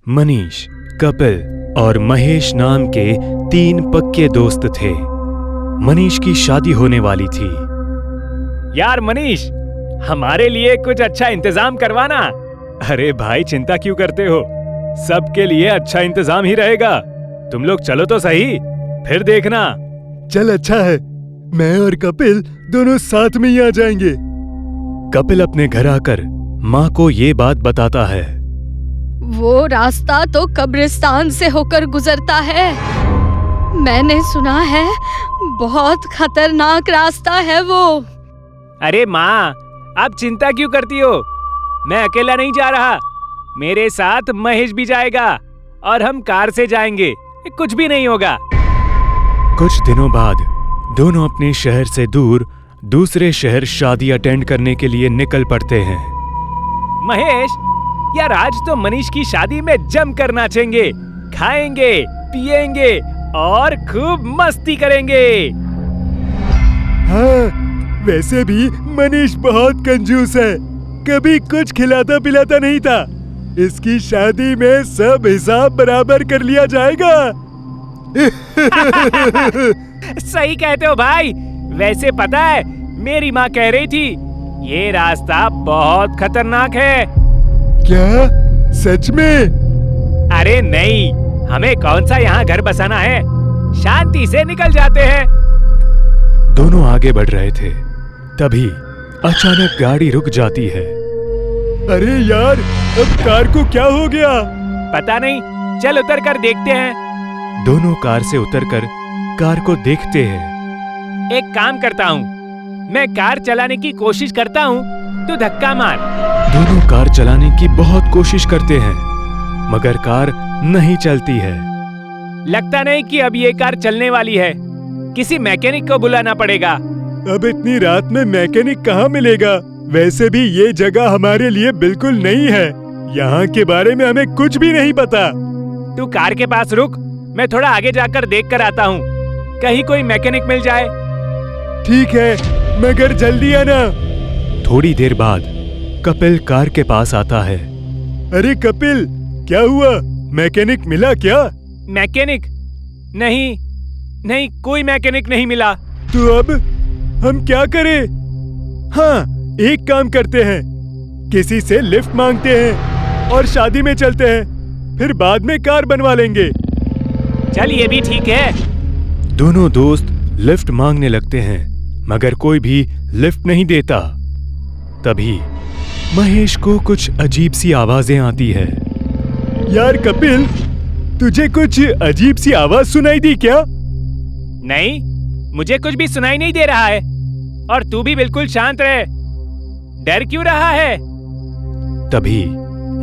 मनीष, कपिल और महेश नाम के 3 पक्के दोस्त थे। मनीष की शादी होने वाली थी। यार मनीष, हमारे लिए कुछ अच्छा इंतजाम करवाना। अरे भाई, चिंता क्यों करते हो? सबके लिए अच्छा इंतजाम ही रहेगा। तुम लोग चलो तो सही, फिर देखना। चल अच्छा है, मैं और कपिल दोनों साथ में ही आ जाएंगे। कपिल अपने घर आकर माँ को ये बात बताता है। वो रास्ता तो कब्रिस्तान से होकर गुजरता है। मैंने सुना है बहुत खतरनाक रास्ता है वो। अरे माँ, आप चिंता क्यों करती हो? मैं अकेला नहीं जा रहा, मेरे साथ महेश भी जाएगा और हम कार से जाएंगे, कुछ भी नहीं होगा। कुछ दिनों बाद दोनों अपने शहर से दूर दूसरे शहर शादी अटेंड करने के लिए निकल पड़ते हैं। महेश, यार आज तो मनीष की शादी में जमकर नाचेंगे, खाएंगे, पिएंगे और खूब मस्ती करेंगे। हाँ, वैसे भी मनीष बहुत कंजूस है, कभी कुछ खिलाता पिलाता नहीं था। इसकी शादी में सब हिसाब बराबर कर लिया जाएगा। सही कहते हो भाई। वैसे पता है, मेरी माँ कह रही थी ये रास्ता बहुत खतरनाक है। क्या सच में? अरे नहीं, हमें कौन सा यहाँ घर बसाना है, शांति से निकल जाते हैं। दोनों आगे बढ़ रहे थे, तभी अचानक गाड़ी रुक जाती है। अरे यार, अब कार को क्या हो गया? पता नहीं, चल उतर कर देखते हैं। दोनों कार से उतरकर कार को देखते हैं। एक काम करता हूँ, मैं कार चलाने की कोशिश करता हूँ, तू धक्का मार। दोनों कार चलाने की बहुत कोशिश करते हैं, मगर कार नहीं चलती है। लगता नहीं कि अब ये कार चलने वाली है, किसी मैकेनिक को बुलाना पड़ेगा। अब इतनी रात में मैकेनिक कहाँ मिलेगा? वैसे भी ये जगह हमारे लिए बिल्कुल नहीं है, यहाँ के बारे में हमें कुछ भी नहीं पता। तू कार के पास रुक, मैं थोड़ा आगे जाकर देख कर आता हूँ, कहीं कोई मैकेनिक मिल जाए। ठीक है, मगर जल्दी आना। थोड़ी देर बाद कपिल कार के पास आता है। अरे कपिल, क्या हुआ? मैकेनिक मिला क्या? मैकेनिक? नहीं, कोई मैकेनिक नहीं मिला। तो अब हम क्या करें? हाँ, एक काम करते हैं, किसी से लिफ्ट मांगते हैं और शादी में चलते हैं, फिर बाद में कार बनवा लेंगे। चल, ये भी ठीक है। दोनों दोस्त लिफ्ट मांगने लगते हैं, मगर कोई भी लिफ्ट नहीं देता। तभी महेश को कुछ अजीब सी आवाजें आती है। यार कपिल, तुझे कुछ अजीब सी आवाज सुनाई दी क्या? नहीं, मुझे कुछ भी सुनाई नहीं दे रहा है, और तू भी बिल्कुल शांत रहे। डर क्यों रहा है? तभी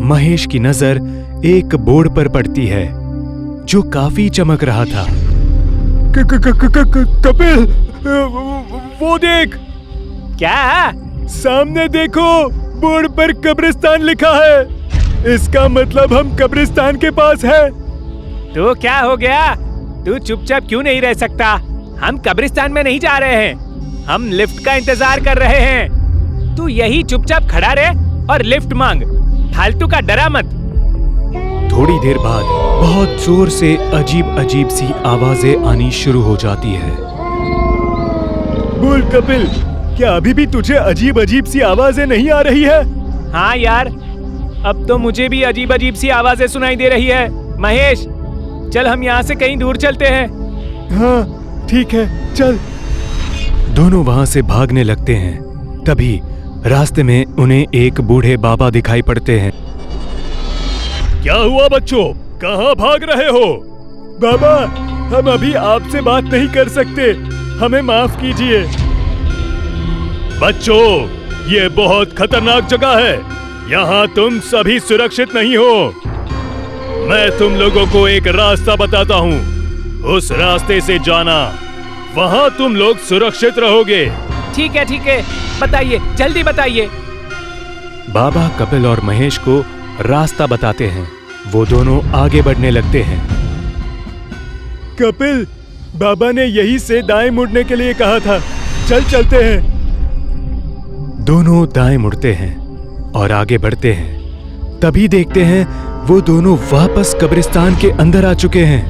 महेश की नजर एक बोर्ड पर पड़ती है जो काफी चमक रहा था। कपिल, वो देख। क्या? सामने देखो, बोर्ड पर कब्रिस्तान लिखा है। इसका मतलब हम कब्रिस्तान के पास है। तो क्या हो गया? तू चुपचाप क्यों नहीं रह सकता? हम कब्रिस्तान में नहीं जा रहे हैं, हम लिफ्ट का इंतजार कर रहे हैं। तू यही चुपचाप खड़ा रह और लिफ्ट मांग, फालतू का डरा मत। थोड़ी देर बाद बहुत जोर से अजीब अजीब सी आवाजें आनी शुरू हो जाती है। बोल कपिल, क्या अभी भी तुझे अजीब अजीब सी आवाजें नहीं आ रही है? हाँ यार, अब तो मुझे भी अजीब अजीब सी आवाजें सुनाई दे रही है। महेश, चल हम यहाँ से कहीं दूर चलते हैं। हाँ ठीक है, चल। दोनों वहां से भागने लगते हैं। तभी रास्ते में उन्हें एक बूढ़े बाबा दिखाई पड़ते हैं। क्या हुआ बच्चों, कहाँ भाग रहे हो? बाबा, हम अभी आपसे बात नहीं कर सकते, हमें माफ कीजिए। बच्चों, ये बहुत खतरनाक जगह है, यहाँ तुम सभी सुरक्षित नहीं हो। मैं तुम लोगों को एक रास्ता बताता हूँ, उस रास्ते से जाना, वहाँ तुम लोग सुरक्षित रहोगे। ठीक है, बताइए, जल्दी बताइए। बाबा कपिल और महेश को रास्ता बताते हैं। वो दोनों आगे बढ़ने लगते हैं। कपिल, बाबा ने यहीं से दाएं मुड़ने के लिए कहा था, चल चलते हैं। दोनों दाएं मुड़ते हैं और आगे बढ़ते हैं। तभी देखते हैं वो दोनों वापस कब्रिस्तान के अंदर आ चुके हैं।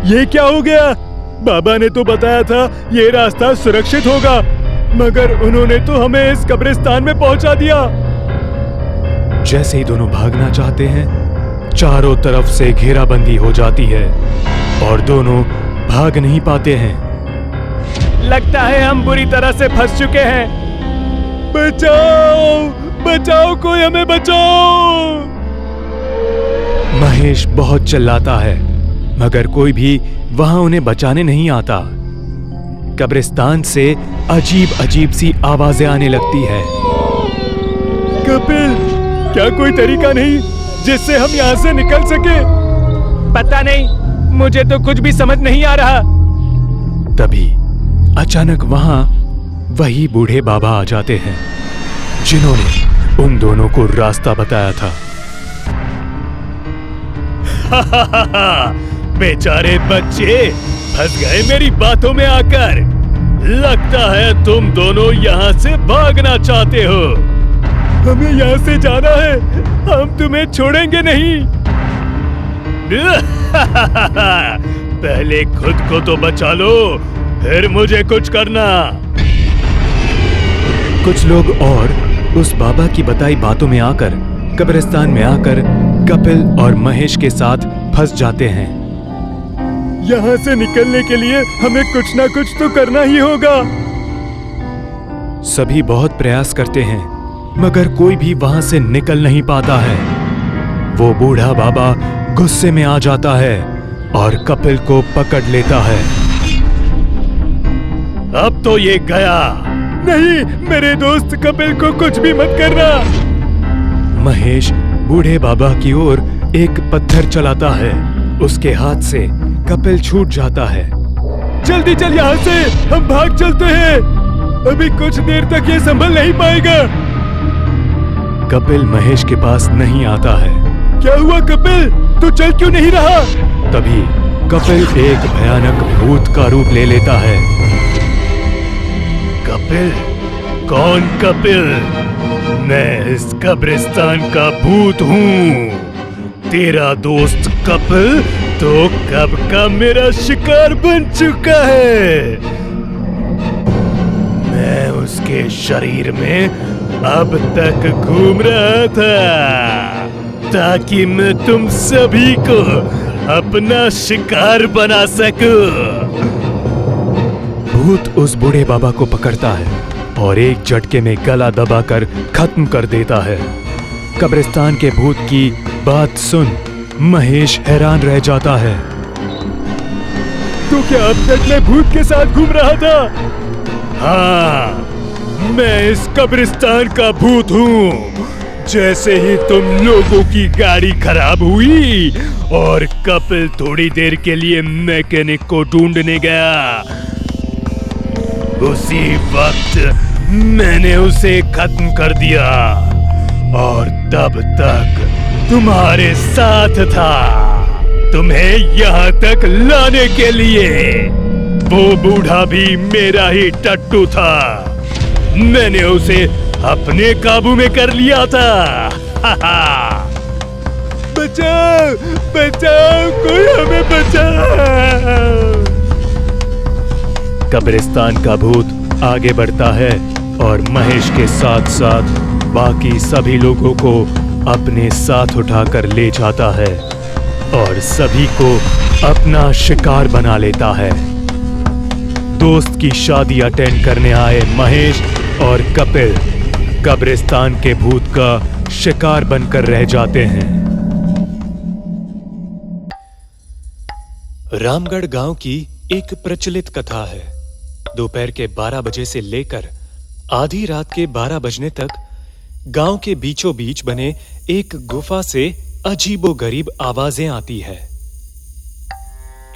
ये क्या हो गया? बाबा ने तो बताया था ये रास्ता सुरक्षित होगा, मगर उन्होंने तो हमें इस कब्रिस्तान में पहुंचा दिया। जैसे ही दोनों भागना चाहते हैं, चारों तरफ से घेराबंदी हो जाती है और दोनों भाग नहीं पाते हैं। लगता है हम बुरी तरह से फंस चुके हैं। बचाओ, बचाओ, कोई हमें बचाओ। महेश बहुत चिल्लाता है, मगर कोई भी वहां उन्हें बचाने नहीं आता। कब्रिस्तान से अजीब अजीब सी आवाजें आने लगती है। कपिल, क्या कोई तरीका नहीं जिससे हम यहाँ से निकल सके? पता नहीं, मुझे तो कुछ भी समझ नहीं आ रहा। तभी अचानक वहां वही बूढ़े बाबा आ जाते हैं जिन्होंने उन दोनों को रास्ता बताया था। बेचारे बच्चे फंस गए मेरी बातों में आकर। लगता है तुम दोनों यहाँ से भागना चाहते हो। हमें यहाँ से जाना है, हम तुम्हें छोड़ेंगे नहीं। पहले खुद को तो बचा लो, फिर मुझे कुछ करना। कुछ लोग और उस बाबा की बताई बातों में आकर कब्रिस्तान में आकर कपिल और महेश के साथ फंस जाते हैं। यहाँ से निकलने के लिए हमें कुछ ना कुछ तो करना ही होगा। सभी बहुत प्रयास करते हैं, मगर कोई भी वहां से निकल नहीं पाता है। वो बूढ़ा बाबा गुस्से में आ जाता है और कपिल को पकड़ लेता है। अब तो ये गया। नहीं, मेरे दोस्त कपिल को कुछ भी मत करना। महेश बूढ़े बाबा की ओर एक पत्थर चलाता है। उसके हाथ से कपिल छूट जाता है। जल्दी चल यहाँ से, हम भाग चलते हैं। अभी कुछ देर तक ये संभल नहीं पाएगा। कपिल महेश के पास नहीं आता है। क्या हुआ कपिल, तू चल क्यों नहीं रहा? तभी कपिल एक भयानक भूत का रूप ले लेता है। कपिल? कौन कपिल? मैं इस कब्रिस्तान का भूत हूँ। तेरा दोस्त कपिल तो कब का मेरा शिकार बन चुका है। मैं उसके शरीर में अब तक घूम रहा था ताकि मैं तुम सभी को अपना शिकार बना सकूं। भूत उस बूढ़े बाबा को पकड़ता है और एक झटके में गला दबाकर खत्म कर देता है। कब्रिस्तान के भूत की बात सुन महेश हैरान रह जाता है। तो क्या अब तक मैं भूत के साथ घूम रहा था? हाँ, मैं इस कब्रिस्तान का भूत हूँ। जैसे ही तुम लोगों की गाड़ी खराब हुई और कपिल थोड़ी देर के लिए मैकेनिक को ढूंढने गया, उसी वक्त मैंने उसे खत्म कर दिया और तब तक तुम्हारे साथ था, तुम्हें यहाँ तक लाने के लिए। वो बूढ़ा भी मेरा ही टट्टू था। मैंने उसे अपने काबू में कर लिया था। बचाओ, बचाओ, कोई हमें बचाओ। कब्रिस्तान का भूत आगे बढ़ता है और महेश के साथ साथ बाकी सभी लोगों को अपने साथ उठाकर ले जाता है और सभी को अपना शिकार बना लेता है। दोस्त की शादी अटेंड करने आए महेश और कपिल कब्रिस्तान के भूत का शिकार बनकर रह जाते हैं। रामगढ़ गांव की एक प्रचलित कथा है। दोपहर के 12 बजे से लेकर आधी रात के 12 बजने तक गांव के बीचों बीच बने एक गुफा से अजीबोगरीब आवाजें आती है।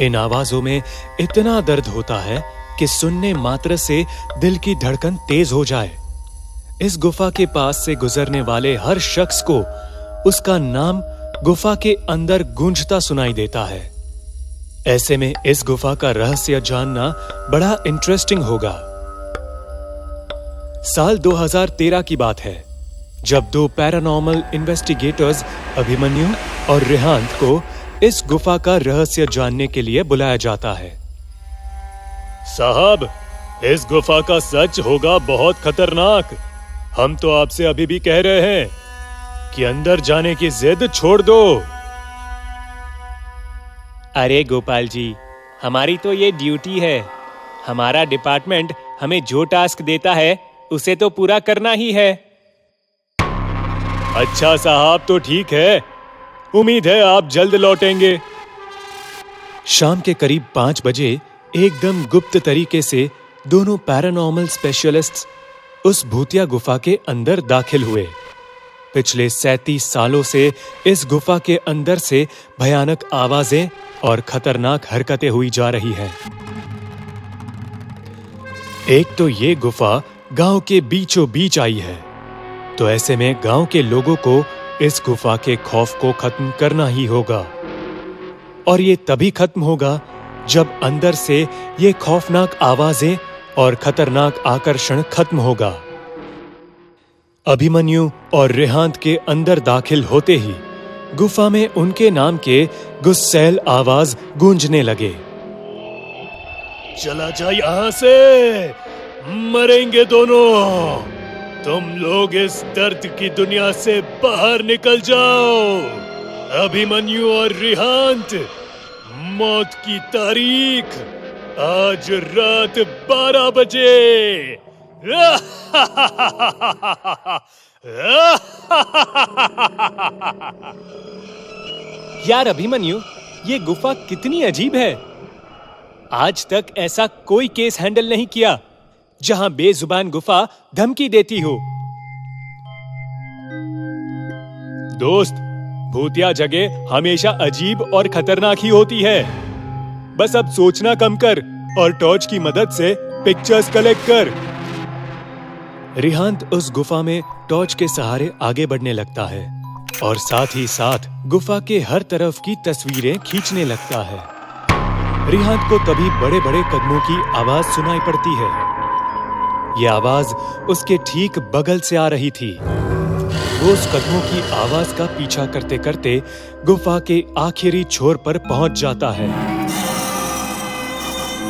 इन आवाजों में इतना दर्द होता है कि सुनने मात्र से दिल की धड़कन तेज हो जाए। इस गुफा के पास से गुजरने वाले हर शख्स को उसका नाम गुफा के अंदर गूंजता सुनाई देता है। ऐसे में इस गुफा का रहस्य जानना बड़ा इंटरेस्टिंग होगा। साल 2013 की बात है। जब दो पैरानॉर्मल इन्वेस्टिगेटर्स अभिमन्यु और रिहांत को इस गुफा का रहस्य जानने के लिए बुलाया जाता है। साहब, इस गुफा का सच होगा बहुत खतरनाक। हम तो आपसे अभी भी कह रहे हैं कि अंदर जाने की जिद छोड़ दो। अरे गोपाल जी, हमारी तो ये ड्यूटी है। हमारा डिपार्टमेंट हमें जो टास्क देता है उसे तो पूरा करना ही है। अच्छा साहब, तो ठीक है। उम्मीद है आप जल्द लौटेंगे। शाम के करीब 5 बजे एकदम गुप्त तरीके से दोनों पैरानॉर्मल स्पेशलिस्ट्स उस भूतिया गुफा के अंदर दाखिल हुए। पिछले 37 सालों से इस गुफा के अंदर से भयानक आवाजें और खतरनाक हरकतें हुई जा रही हैं। एक तो ये गुफा गांव के बीचों बीच आई है, तो ऐसे में गांव के लोगों को इस गुफा के खौफ को खत्म करना ही होगा। और ये तभी खत्म होगा जब अंदर से ये खौफनाक आवाजें और खतरनाक आकर्षण खत्म होगा। अभिमन्यु और रिहांत के अंदर दाखिल होते ही गुफा में उनके नाम के गुस्सैल आवाज गूंजने लगे। चला जा यहां से, मरेंगे दोनों। तुम लोग इस दर्द की दुनिया से बाहर निकल जाओ। अभिमन्यु और रिहांत, मौत की तारीख आज रात 12 बजे। यार अभिमन्यु, ये गुफा कितनी अजीब है। आज तक ऐसा कोई केस हैंडल नहीं किया जहां बेजुबान गुफा धमकी देती हो। दोस्त, भूतिया जगह हमेशा अजीब और खतरनाक ही होती है। बस अब सोचना कम कर और टॉर्च की मदद से पिक्चर्स कलेक्ट कर। रिहांत उस गुफा में टॉर्च के सहारे आगे बढ़ने लगता है और साथ ही साथ गुफा के हर तरफ की तस्वीरें खींचने लगता है। रिहांत को तभी बड़े बड़े कदमों की आवाज सुनाई पड़ती है। ये आवाज उसके ठीक बगल से आ रही थी। वो उस कदमों की आवाज का पीछा करते करते गुफा के आखिरी छोर पर पहुंच जाता है।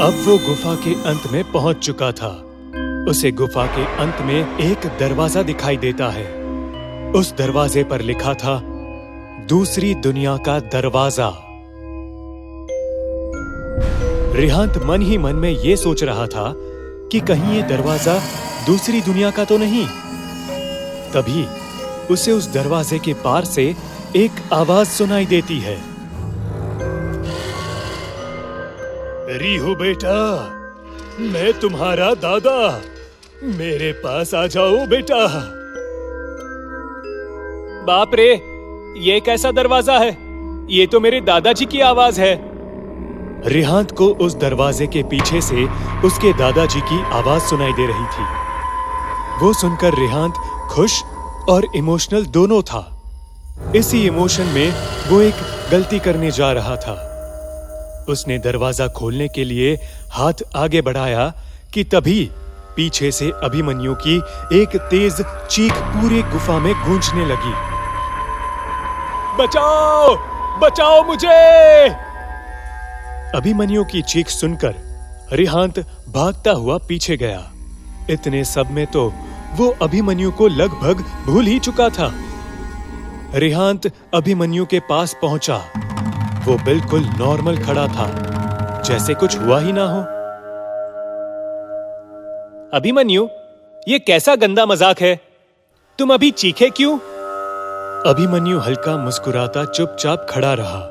अब वो गुफा के अंत में पहुंच चुका था। उसे गुफा के अंत में एक दरवाजा दिखाई देता है। उस दरवाजे पर लिखा था, दूसरी दुनिया का दरवाजा। रिहांत मन ही मन में ये सोच रहा था कि कहीं ये दरवाजा दूसरी दुनिया का तो नहीं। तभी उसे उस दरवाजे के पार से एक आवाज सुनाई देती है। रीहू बेटा, मैं तुम्हारा दादा, मेरे पास आ जाओ बेटा। बाप रे, ये कैसा दरवाजा है? ये तो मेरे दादाजी की आवाज है। रिहांत को उस दरवाजे के पीछे से उसके दादाजी की आवाज सुनाई दे रही थी। वो सुनकर रिहांत खुश और इमोशनल दोनों था। इसी इमोशन में वो एक गलती करने जा रहा था। उसने दरवाजा खोलने के लिए हाथ आगे बढ़ाया कि तभी पीछे से अभिमन्यु की एक तेज चीख पूरे गुफा में गूंजने लगी। बचाओ, बचाओ मुझे! अभिमन्यु की चीख सुनकर रिहांत भागता हुआ पीछे गया। इतने सब में तो वो अभिमन्यु को लगभग भूल ही चुका था। रिहांत अभिमन्यु के पास पहुंचा। वो बिल्कुल नॉर्मल खड़ा था, जैसे कुछ हुआ ही ना हो। अभिमन्यु, ये कैसा गंदा मजाक है? तुम अभी चीखे क्यों? अभिमन्यु हल्का मुस्कुराता चुपचाप खड़ा रहा।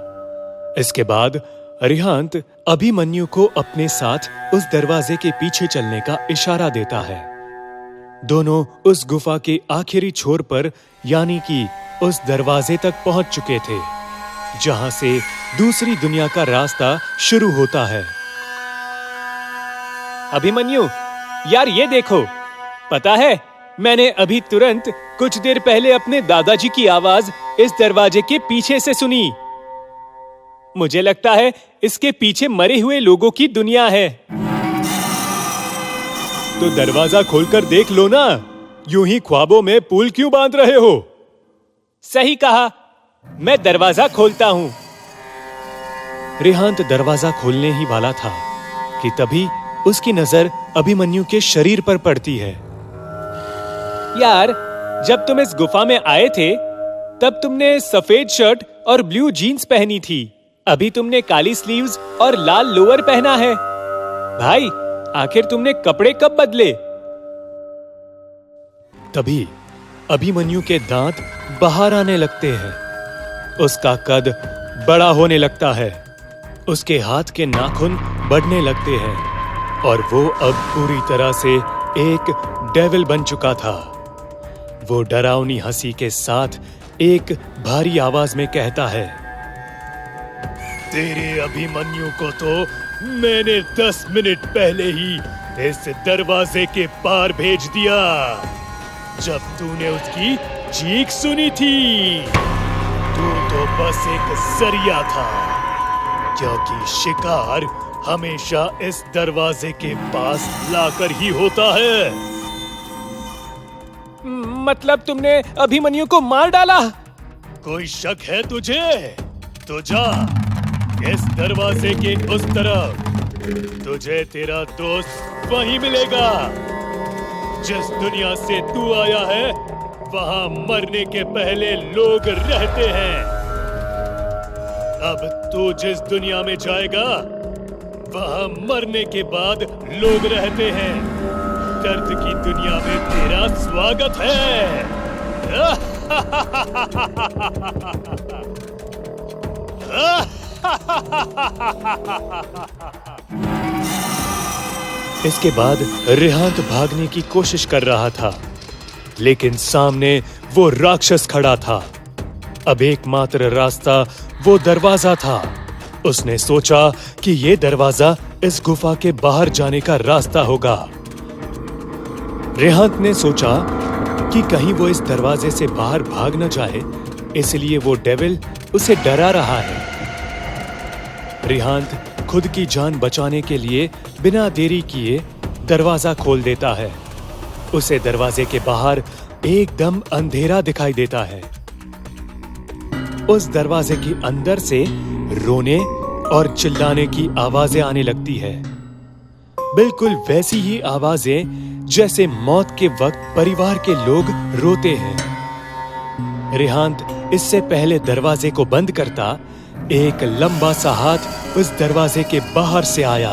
इसके बाद रिहांत अभिमन्यु को अपने साथ उस दरवाजे के पीछे चलने का इशारा देता है। दोनों उस गुफा के आखिरी छोर पर यानी कि उस दरवाजे तक पहुंच चुके थे, जहां से दूसरी दुनिया का रास्ता शुरू होता है। अभिमन्यु, यार ये देखो, पता है मैंने अभी तुरंत कुछ देर पहले अपने दादाजी की आवाज इस दरवाजे के पीछे से सुनी। मुझे लगता है इसके पीछे मरे हुए लोगों की दुनिया है। तो दरवाजा खोलकर देख लो ना, यूं ही ख्वाबों में पुल क्यों बांध रहे हो? सही कहा, मैं दरवाजा खोलता हूँ। रेहांत दरवाजा खोलने ही वाला था कि तभी उसकी नजर अभिमन्यु के शरीर पर पड़ती है। यार, जब तुम इस गुफा में आए थे तब तुमने सफेद शर्ट और ब्लू जीन्स पहनी थी। अभी तुमने काली स्लीव्स और लाल लोअर पहना है। भाई, आखिर तुमने कपड़े कब बदले? तभी अभिमन्यु के दांत बाहर आने लगते हैं। उसका कद बड़ा होने लगता है। उसके हाथ के नाखून बढ़ने लगते हैं और वो अब पूरी तरह से एक डेविल बन चुका था। वो डरावनी हंसी के साथ एक भारी आवाज में कहता है, तेरे अभिमन्यु को तो मैंने 10 मिनट पहले ही इस दरवाजे के पार भेज दिया, जब तूने उसकी चीख सुनी थी। तू तो बस एक जरिया था, क्योंकि शिकार हमेशा इस दरवाजे के पास लाकर ही होता है। मतलब तुमने अभिमन्यु को मार डाला? कोई शक है तुझे? तो जा इस दरवाजे के उस तरफ, तुझे तेरा दोस्त वहीं मिलेगा। जिस दुनिया से तू आया है वहां मरने के पहले लोग रहते हैं। अब तू जिस दुनिया में जाएगा वहां मरने के बाद लोग रहते हैं। दर्द की दुनिया में तेरा स्वागत है। इसके बाद रेहांत भागने की कोशिश कर रहा था, लेकिन सामने वो राक्षस खड़ा था। अब एकमात्र रास्ता वो दरवाजा था। उसने सोचा कि ये दरवाजा इस गुफा के बाहर जाने का रास्ता होगा। रेहांत ने सोचा कि कहीं वो इस दरवाजे से बाहर भाग न जाए, इसलिए वो डेविल उसे डरा रहा है। रेहांत खुद की जान बचाने के लिए बिना देरी किए दरवाजा खोल देता है। उसे दरवाजे के बाहर एकदम अंधेरा दिखाई देता है। उस दरवाजे के अंदर से रोने और चिल्लाने की आवाजें आने लगती है। बिल्कुल वैसी ही आवाजें जैसे मौत के वक्त परिवार के लोग रोते हैं। रेहांत इससे पहले दरवाजे को बंद करता, एक लंबा सा हाथ उस दरवाजे के बाहर से आया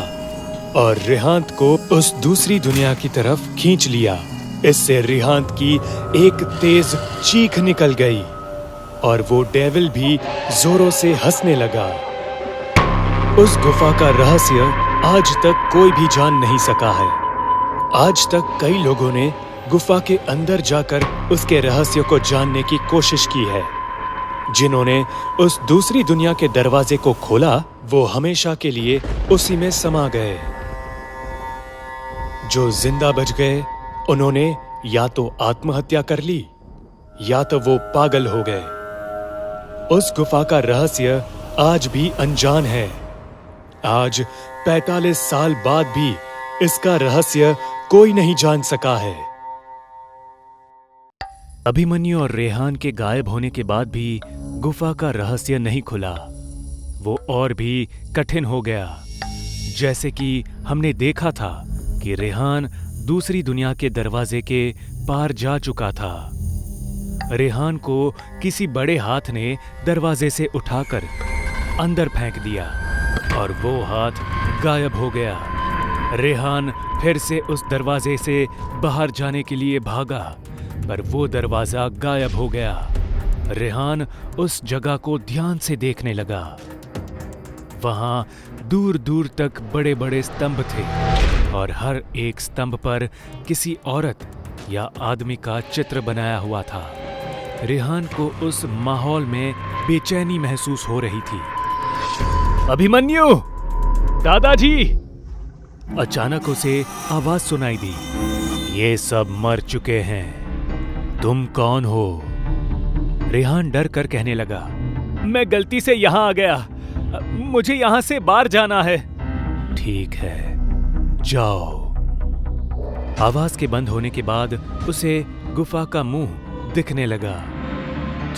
और रेहांत को उस दूसरी दुनिया की तरफ खींच लिया। इससे रेहांत की एक तेज चीख निकल गई और वो डेविल भी जोरों से हंसने लगा। उस गुफा का रहस्य आज तक कोई भी जान नहीं सका है। आज तक कई लोगों ने गुफा के अंदर जाकर उसके रहस्य को जानने की कोशिश की है। जिन्होंने उस दूसरी दुनिया के दरवाजे को खोला, वो हमेशा के लिए उसी में समा गए। जो जिंदा बच गए, उन्होंने या तो आत्महत्या कर ली या तो वो पागल हो गए। उस गुफा का रहस्य आज भी अनजान है। आज 45 साल बाद भी इसका रहस्य कोई नहीं जान सका है। अभिमन्यु और रेहान के गायब होने के बाद भी गुफा का रहस्य नहीं खुला। वो और भी कठिन हो गया। जैसे कि हमने देखा था कि रेहान दूसरी दुनिया के दरवाजे के पार जा चुका था। रेहान को किसी बड़े हाथ ने दरवाजे से उठाकर अंदर फेंक दिया और वो हाथ गायब हो गया। रेहान फिर से उस दरवाजे से बाहर जाने के लिए भागा, पर वो दरवाजा गायब हो गया। रेहान उस जगह को ध्यान से देखने लगा। वहां दूर दूर तक बड़े बड़े स्तंभ थे और हर एक स्तंभ पर किसी औरत या आदमी का चित्र बनाया हुआ था। रेहान को उस माहौल में बेचैनी महसूस हो रही थी। अभिमन्यु! दादाजी! अचानक उसे आवाज सुनाई दी। ये सब मर चुके हैं, तुम कौन हो? रेहान डर कर कहने लगा, मैं गलती से यहाँ आ गया, मुझे यहाँ से बाहर जाना है। ठीक है, जाओ। आवाज के बंद होने के बाद उसे गुफा का मुंह दिखने लगा,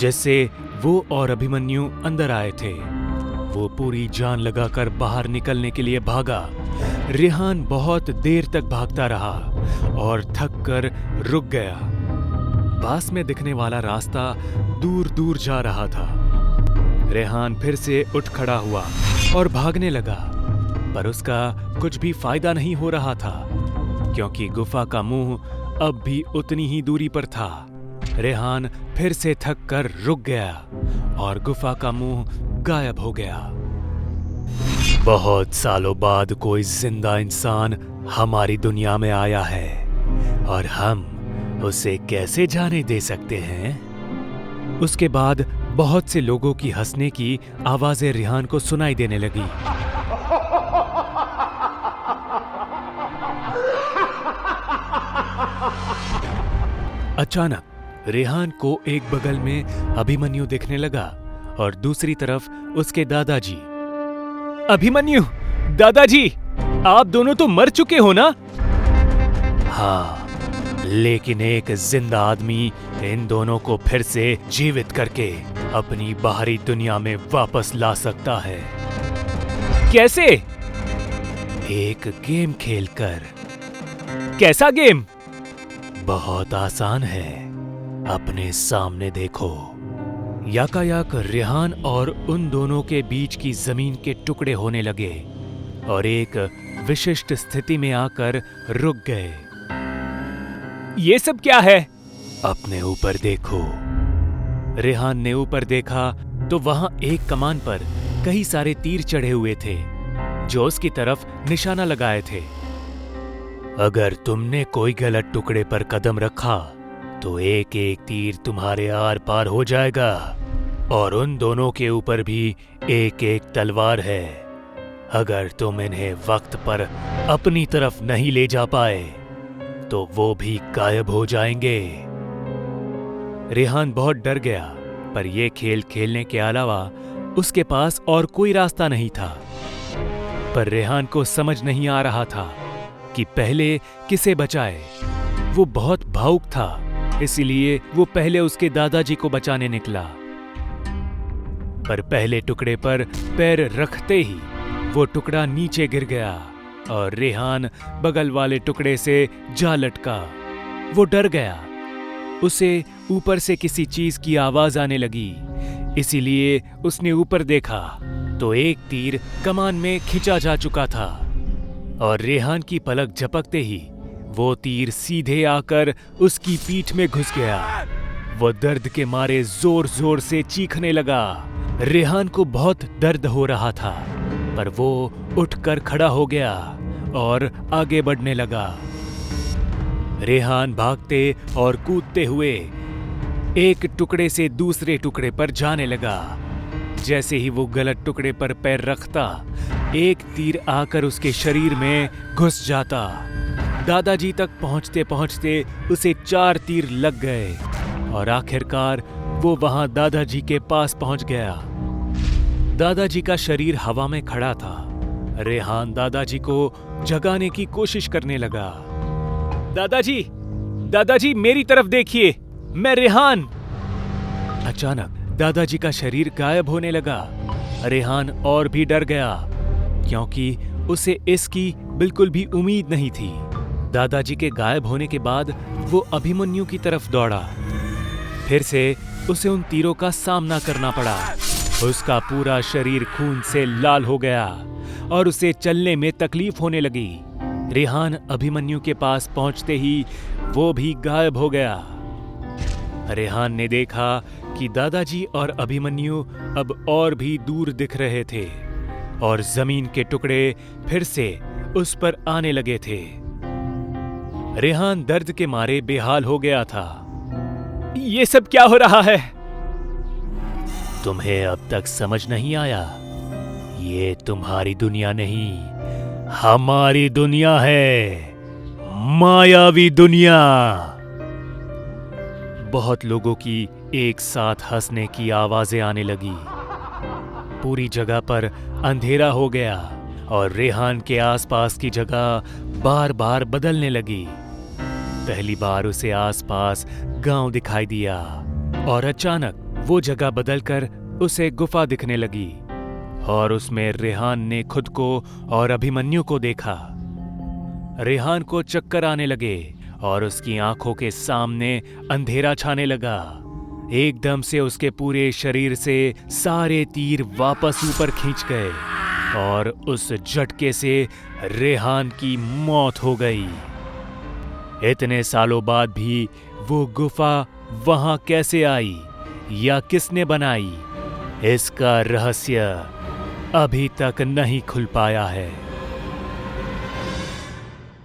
जिससे वो और अभिमन्यु अंदर आए थे। वो पूरी जान लगाकर बाहर निकलने के लिए भागा। रेहान बहुत देर तक भागता रहा और थक कर रुक गया। पास में दिखने वाला रास्ता दूर दूर जा रहा था। रेहान फिर से उठ खड़ा हुआ और भागने लगा, पर उसका कुछ भी फायदा नहीं हो रहा था, क्योंकि गुफा का मुंह अब भी उतनी ही दूरी पर था। रेहान फिर से थक कर रुक गया और गुफा का मुंह गायब हो गया। बहुत सालों बाद कोई जिंदा इंसान हमारी दुनिया में आया है और हम उसे कैसे जाने दे सकते हैं? उसके बाद बहुत से लोगों की हंसने की आवाजें रेहान को सुनाई देने लगी। अचानक रेहान को एक बगल में अभिमन्यु दिखने लगा और दूसरी तरफ उसके दादाजी। अभिमन्यु, दादाजी, आप दोनों तो मर चुके हो ना? हाँ, लेकिन एक जिंदा आदमी इन दोनों को फिर से जीवित करके अपनी बाहरी दुनिया में वापस ला सकता है। कैसे? एक गेम खेलकर। कैसा गेम? बहुत आसान है, अपने सामने देखो। याकायाक रेहान और उन दोनों के बीच की जमीन के टुकड़े होने लगे और एक विशिष्ट स्थिति में आकर रुक गए। ये सब क्या है? अपने ऊपर देखो। रेहान ने ऊपर देखा तो वहां एक कमान पर कई सारे तीर चढ़े हुए थे, जो उसकी तरफ निशाना लगाए थे। अगर तुमने कोई गलत टुकड़े पर कदम रखा तो एक एक तीर तुम्हारे आर पार हो जाएगा, और उन दोनों के ऊपर भी एक एक तलवार है। अगर तुम इन्हें वक्त पर अपनी तरफ नहीं ले जा पाए तो वो भी गायब हो जाएंगे। रेहान बहुत डर गया, पर यह खेल खेलने के अलावा उसके पास और कोई रास्ता नहीं था। पर रेहान को समझ नहीं आ रहा था कि पहले किसे बचाए। वो बहुत भावुक था, इसलिए वो पहले उसके दादाजी को बचाने निकला। पर पहले टुकड़े पर पैर रखते ही वो टुकड़ा नीचे गिर गया और रेहान बगल वाले टुकड़े से जा लटका। वो डर गया। उसे ऊपर से किसी चीज की आवाज आने लगी, इसीलिए उसने ऊपर देखा तो एक तीर कमान में खिंचा जा चुका था और रेहान की पलक झपकते ही वो तीर सीधे आकर उसकी पीठ में घुस गया। वो दर्द के मारे जोर जोर से चीखने लगा। रेहान को बहुत दर्द हो रहा था, पर वो उठकर खड़ा हो गया और आगे बढ़ने लगा। रेहान भागते और कूदते हुए एक टुकड़े से दूसरे टुकड़े पर जाने लगा। जैसे ही वो गलत टुकड़े पर पैर रखता, एक तीर आकर उसके शरीर में घुस जाता। दादाजी तक पहुंचते पहुंचते उसे 4 तीर लग गए और आखिरकार वो वहां दादाजी के पास पहुंच गया। दादाजी का शरीर हवा में खड़ा था। रेहान दादाजी को जगाने की कोशिश करने लगा। दादाजी, दादाजी, मेरी तरफ देखिए, मैं रेहान। अचानक दादाजी का शरीर गायब होने लगा। रेहान और भी डर गया, क्योंकि उसे इसकी बिल्कुल भी उम्मीद नहीं थी। दादाजी के गायब होने के बाद वो अभिमन्यु की तरफ दौड़ा। फिर से उसे उन तीरों का सामना करना पड़ा। उसका पूरा शरीर खून से लाल हो गया और उसे चलने में तकलीफ होने लगी। रेहान अभिमन्यु के पास पहुंचते ही वो भी गायब हो गया। रेहान ने देखा कि दादाजी और अभिमन्यु अब और भी दूर दिख रहे थे और जमीन के टुकड़े फिर से उस पर आने लगे थे। रेहान दर्द के मारे बेहाल हो गया था। ये सब क्या हो रहा है? तुम्हें अब तक समझ नहीं आया? ये तुम्हारी दुनिया नहीं, हमारी दुनिया है, मायावी दुनिया। बहुत लोगों की एक साथ हंसने की आवाजें आने लगी। पूरी जगह पर अंधेरा हो गया और रेहान के आसपास की जगह बार बार बदलने लगी। पहली बार उसे आसपास गांव दिखाई दिया और अचानक वो जगह बदलकर उसे गुफा दिखने लगी और उसमें रेहान ने खुद को और अभिमन्यु को देखा। रेहान को चक्कर आने लगे और उसकी आंखों के सामने अंधेरा छाने लगा। एकदम से उसके पूरे शरीर से सारे तीर वापस ऊपर खींच गए और उस झटके से रेहान की मौत हो गई। इतने सालों बाद भी वो गुफा वहां कैसे आई या किसने बनाई, इसका रहस्य अभी तक नहीं खुल पाया है।